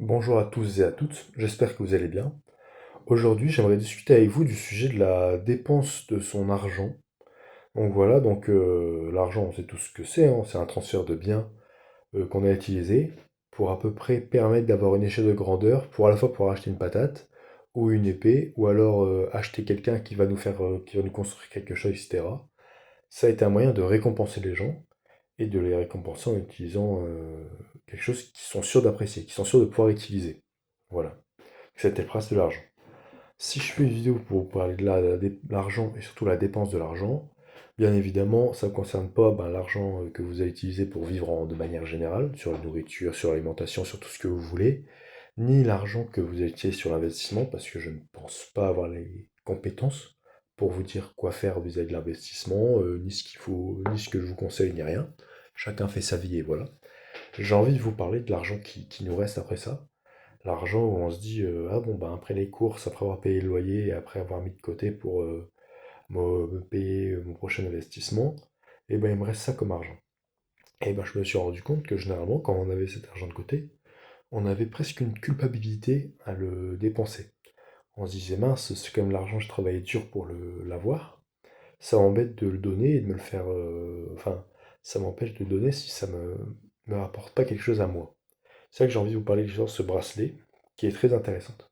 Bonjour à tous et à toutes, j'espère que vous allez bien. Aujourd'hui, j'aimerais discuter avec vous du sujet de la dépense de son argent. Donc voilà, l'argent, on sait tout ce que c'est, hein, c'est un transfert de biens qu'on a utilisé pour à peu près permettre d'avoir une échelle de grandeur pour à la fois pour acheter une patate ou une épée ou alors acheter quelqu'un qui va nous faire, qui va nous construire quelque chose, etc. Ça a été un moyen de récompenser les gens et de les récompenser en utilisant quelque chose qu'ils sont sûrs d'apprécier, qu'ils sont sûrs de pouvoir utiliser. Voilà. C'était le principe de l'argent. Si je fais une vidéo pour vous parler de l'argent et surtout la dépense de l'argent, bien évidemment, ça ne concerne pas l'argent que vous allez utiliser pour vivre de manière générale, sur la nourriture, sur l'alimentation, sur tout ce que vous voulez, ni l'argent que vous allez utiliser sur l'investissement, parce que je ne pense pas avoir les compétences pour vous dire quoi faire vis-à-vis de l'investissement, ni ce qu'il faut, ni ce que je vous conseille, ni rien. Chacun fait sa vie et voilà. J'ai envie de vous parler de l'argent qui nous reste après ça. L'argent où on se dit, ah bon, ben après les courses, après avoir payé le loyer et après avoir mis de côté pour me payer mon prochain investissement, et ben il me reste ça comme argent. Et ben je me suis rendu compte que généralement, quand on avait cet argent de côté, on avait presque une culpabilité à le dépenser. On se disait, mince, c'est comme l'argent, j'ai travaillé dur pour l'avoir, ça m'embête de le donner et de me le faire. Enfin, ça m'empêche de le donner si ça me rapporte pas quelque chose à moi. C'est ça que j'ai envie de vous parler de ce bracelet, qui est très intéressante.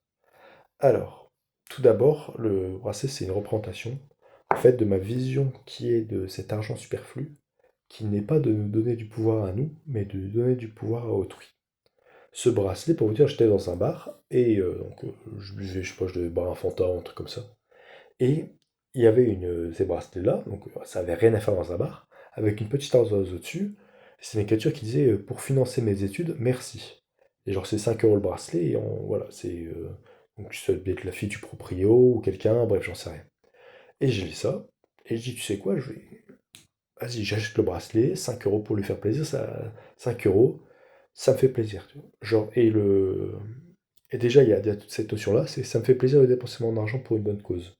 Alors, tout d'abord, le bracelet, c'est une représentation, en fait, de ma vision qui est de cet argent superflu, qui n'est pas de nous donner du pouvoir à nous, mais de donner du pouvoir à autrui. Ce bracelet, pour vous dire, j'étais dans un bar, et je buvais, je sais pas, je devais boire un Fanta, un truc comme ça. Et il y avait ces bracelets-là, ça avait rien à faire dans un bar, avec une petite ardoise au-dessus. C'est une écriture qui disait pour financer mes études, merci. Et genre, c'est 5 € le bracelet, et voilà, donc ça doit être la fille du proprio ou quelqu'un, bref, j'en sais rien. Et j'ai lu ça, et je dis, tu sais quoi, vas-y, j'achète le bracelet, 5 € pour lui faire plaisir, 5 €, ça me fait plaisir, tu vois. Genre, et déjà, il y a toute cette notion-là, c'est ça me fait plaisir de dépenser mon argent pour une bonne cause.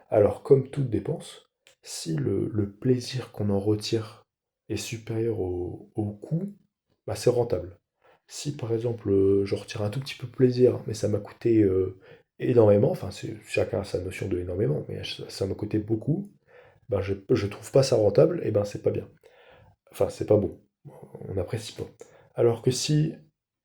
Alors, comme toute dépense, si le plaisir qu'on en retire est supérieur au coût, bah, c'est rentable. Si par exemple, je retire un tout petit peu de plaisir, mais ça m'a coûté énormément, enfin chacun a sa notion de énormément, mais ça m'a coûté beaucoup, ben je trouve pas ça rentable, et ben c'est pas bien. Enfin, c'est pas bon. On n'apprécie pas. Alors que si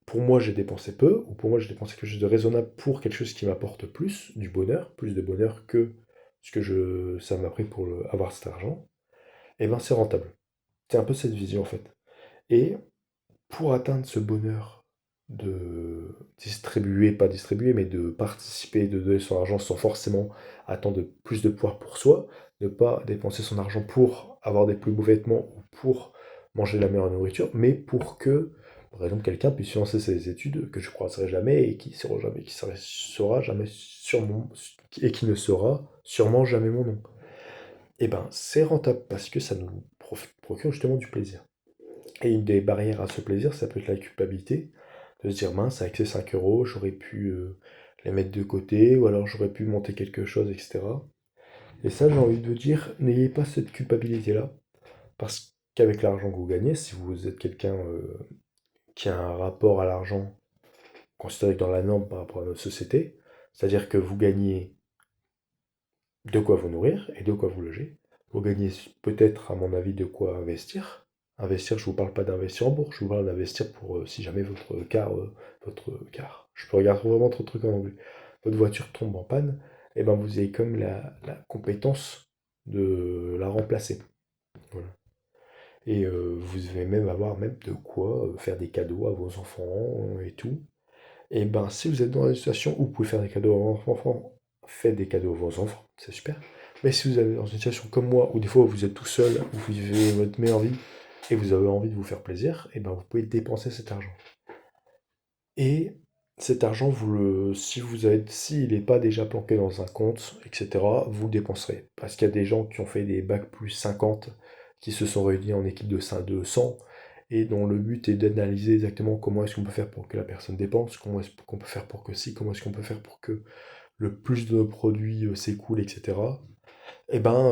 pour moi j'ai dépensé peu, ou pour moi j'ai dépensé quelque chose de raisonnable pour quelque chose qui m'apporte plus du bonheur, plus de bonheur que ce que ça m'a pris pour avoir cet argent, et ben c'est rentable. C'est un peu cette vision en fait. Et pour atteindre ce bonheur de distribuer, pas distribuer, mais de participer, de donner son argent sans forcément attendre plus de pouvoir pour soi, ne pas dépenser son argent pour avoir des plus beaux vêtements ou pour manger de la meilleure nourriture, mais pour que, par exemple, quelqu'un puisse financer ses études que je croiserai jamais et qui sera jamais, sera jamais sûrement, et qui ne sera sûrement jamais mon nom. Et ben, c'est rentable parce que ça nous procure justement du plaisir. Et une des barrières à ce plaisir, ça peut être la culpabilité, de se dire mince, avec ces 5 €, j'aurais pu les mettre de côté, ou alors j'aurais pu monter quelque chose, etc. Et ça, j'ai envie de vous dire, n'ayez pas cette culpabilité-là, parce qu'avec l'argent que vous gagnez, si vous êtes quelqu'un qui a un rapport à l'argent considéré dans la norme par rapport à notre société, c'est-à-dire que vous gagnez de quoi vous nourrir et de quoi vous loger. Vous gagnez peut-être, à mon avis, de quoi investir. Investir, je ne vous parle pas d'investir en bourse, je vous parle d'investir pour si jamais je peux regarder vraiment trop de trucs en anglais, votre voiture tombe en panne, et ben vous avez comme la compétence de la remplacer. Voilà. Et vous allez même avoir même de quoi faire des cadeaux à vos enfants et tout. Et ben si vous êtes dans une situation où vous pouvez faire des cadeaux à vos enfants, faites des cadeaux à vos enfants, c'est super. Mais si vous êtes dans une situation comme moi, où des fois vous êtes tout seul, vous vivez votre meilleure vie, et vous avez envie de vous faire plaisir, et ben vous pouvez dépenser cet argent. Et cet argent, s'il n'est pas déjà planqué dans un compte, etc., vous le dépenserez. Parce qu'il y a des gens qui ont fait des bacs plus 50, qui se sont réunis en équipe de 100, et dont le but est d'analyser exactement comment est-ce qu'on peut faire pour que la personne dépense, comment est-ce qu'on peut faire pour que si, comment est-ce qu'on peut faire pour que le plus de nos produits s'écoulent, etc. Eh ben,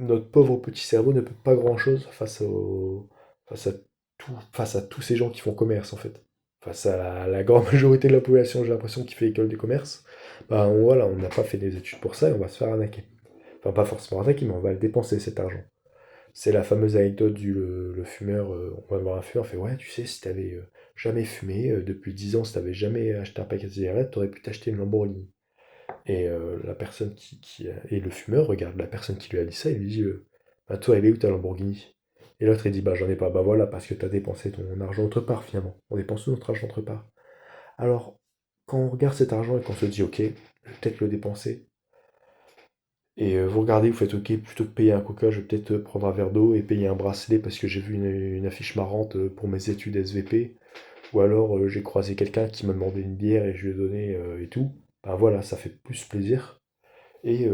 notre pauvre petit cerveau ne peut pas grand-chose face à tous ces gens qui font commerce, en fait. face à la grande majorité de la population, j'ai l'impression, qui fait école de commerce, bah voilà, on n'a pas fait des études pour ça et on va se faire arnaquer. Enfin, pas forcément arnaquer, mais on va le dépenser cet argent. C'est la fameuse anecdote du le fumeur, on va voir un fumeur, on fait ouais, tu sais, si t'avais jamais fumé, depuis 10 ans, si t'avais jamais acheté un paquet de cigarettes, t'aurais pu t'acheter une Lamborghini. Et la personne et le fumeur regarde la personne qui lui a dit ça et lui dit bah toi, elle est où ta Lamborghini? Et l'autre il dit bah j'en ai pas, bah voilà, parce que t'as dépensé ton argent autre part finalement. On dépense tout notre argent autre part. Alors, quand on regarde cet argent et qu'on se dit ok, je vais peut-être le dépenser, et vous regardez, vous faites ok, plutôt que payer un coca, je vais peut-être prendre un verre d'eau et payer un bracelet parce que j'ai vu une affiche marrante pour mes études SVP. Ou alors j'ai croisé quelqu'un qui m'a demandé une bière et je lui ai donné et tout. Ben voilà, ça fait plus plaisir. Et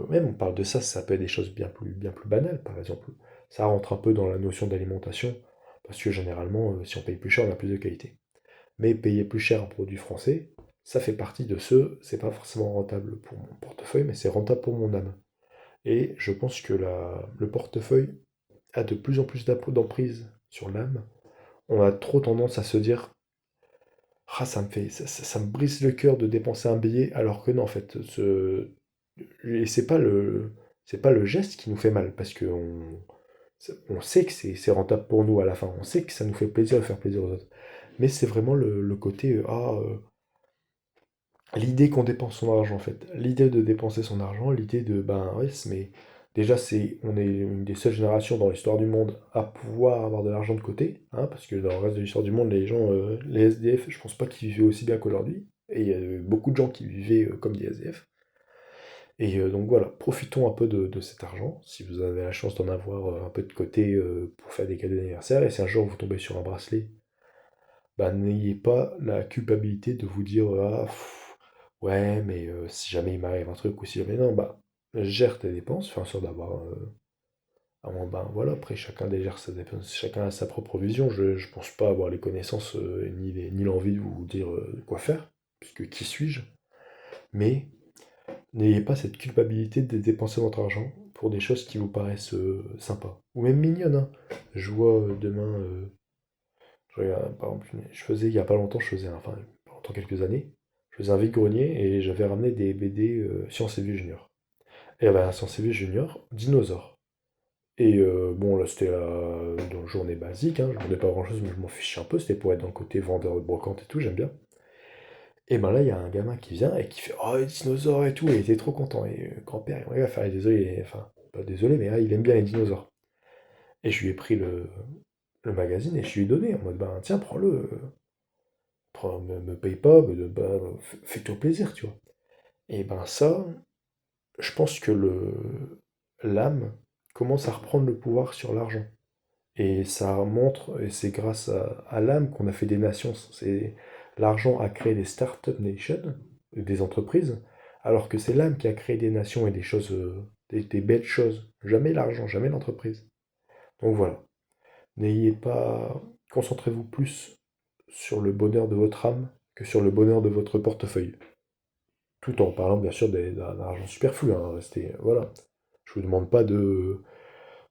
même on parle de ça, ça peut être des choses bien plus banales, par exemple. Ça rentre un peu dans la notion d'alimentation, parce que généralement, si on paye plus cher, on a plus de qualité. Mais payer plus cher un produit français, ça fait partie de c'est pas forcément rentable pour mon portefeuille, mais c'est rentable pour mon âme. Et je pense que le portefeuille a de plus en plus d'emprise sur l'âme. On a trop tendance à se dire, ah, ça me brise le cœur de dépenser un billet, alors que non, en fait, et c'est pas le geste qui nous fait mal, parce on sait que c'est rentable pour nous à la fin, on sait que ça nous fait plaisir de faire plaisir aux autres. Mais c'est vraiment le côté, l'idée qu'on dépense son argent, en fait. L'idée de dépenser son argent, l'idée de, ben, ouais, mais déjà, on est une des seules générations dans l'histoire du monde à pouvoir avoir de l'argent de côté, hein, parce que dans le reste de l'histoire du monde, les gens, les SDF, je pense pas qu'ils vivaient aussi bien qu'aujourd'hui. Et il y a beaucoup de gens qui vivaient comme des SDF. Et donc voilà, profitons un peu de cet argent, si vous avez la chance d'en avoir un peu de côté pour faire des cadeaux d'anniversaire. Et si un jour vous tombez sur un bracelet, bah, n'ayez pas la culpabilité de vous dire ah, ouais, mais si jamais il m'arrive un truc ou si jamais non, bah gère tes dépenses, fais en sorte d'avoir ben voilà, après chacun gère ses dépenses, chacun a sa propre vision. Je pense pas avoir les connaissances ni l'envie de vous dire quoi faire, puisque qui suis-je? Mais n'ayez pas cette culpabilité de dépenser votre argent pour des choses qui vous paraissent sympas ou même mignonnes, hein. Je vois demain je regarde, par exemple, il y a pas longtemps, enfin, pendant quelques années, je faisais un vide-grenier et j'avais ramené des BD Science et Vie Junior. Et il y avait un Science et Vie Junior, dinosaure. Et bon, là, c'était dans une journée basique, hein, je ne demandais pas grand-chose, mais je m'en fichais un peu, c'était pour être dans le côté vendeur de brocante et tout, j'aime bien. Et ben là, il y a un gamin qui vient et qui fait «Oh, les dinosaures et tout», et il était trop content. Et grand-père, il va faire désolé, enfin, pas désolé, mais il aime bien les dinosaures. Et je lui ai pris le magazine et je lui ai donné en mode ben tiens, prends-le. Me paye pas, bah, fais-toi plaisir, tu vois. Et ben ça, je pense que l'âme commence à reprendre le pouvoir sur l'argent. Et ça montre, et c'est grâce à l'âme qu'on a fait des nations. L'argent a créé des start-up nations, des entreprises, alors que c'est l'âme qui a créé des nations et des choses, des belles choses. Jamais l'argent, jamais l'entreprise. Donc voilà. N'ayez pas, concentrez-vous plus sur le bonheur de votre âme que sur le bonheur de votre portefeuille. Tout en parlant bien sûr d'un argent superflu, hein, voilà. Je vous demande pas de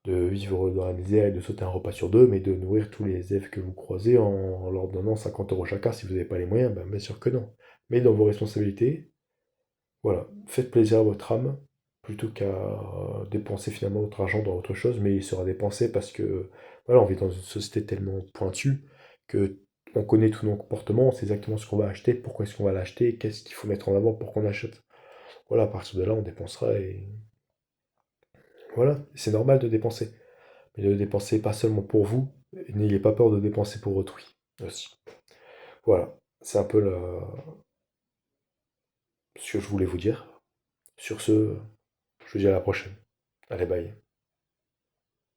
vivre dans la misère et de sauter un repas sur deux, mais de nourrir tous les élèves que vous croisez en leur donnant 50 euros chacun si vous n'avez pas les moyens, ben, bien sûr que non. Mais dans vos responsabilités, voilà, faites plaisir à votre âme plutôt qu'à dépenser finalement votre argent dans autre chose, mais il sera dépensé parce que voilà, on vit dans une société tellement pointue que on connaît tous nos comportements, on sait exactement ce qu'on va acheter, pourquoi est-ce qu'on va l'acheter, qu'est-ce qu'il faut mettre en avant pour qu'on achète. Voilà, à partir de là, on dépensera et voilà, c'est normal de dépenser. Mais ne dépensez pas seulement pour vous, et n'ayez pas peur de dépenser pour autrui aussi. Voilà, c'est un peu ce que je voulais vous dire. Sur ce, je vous dis à la prochaine. Allez, bye.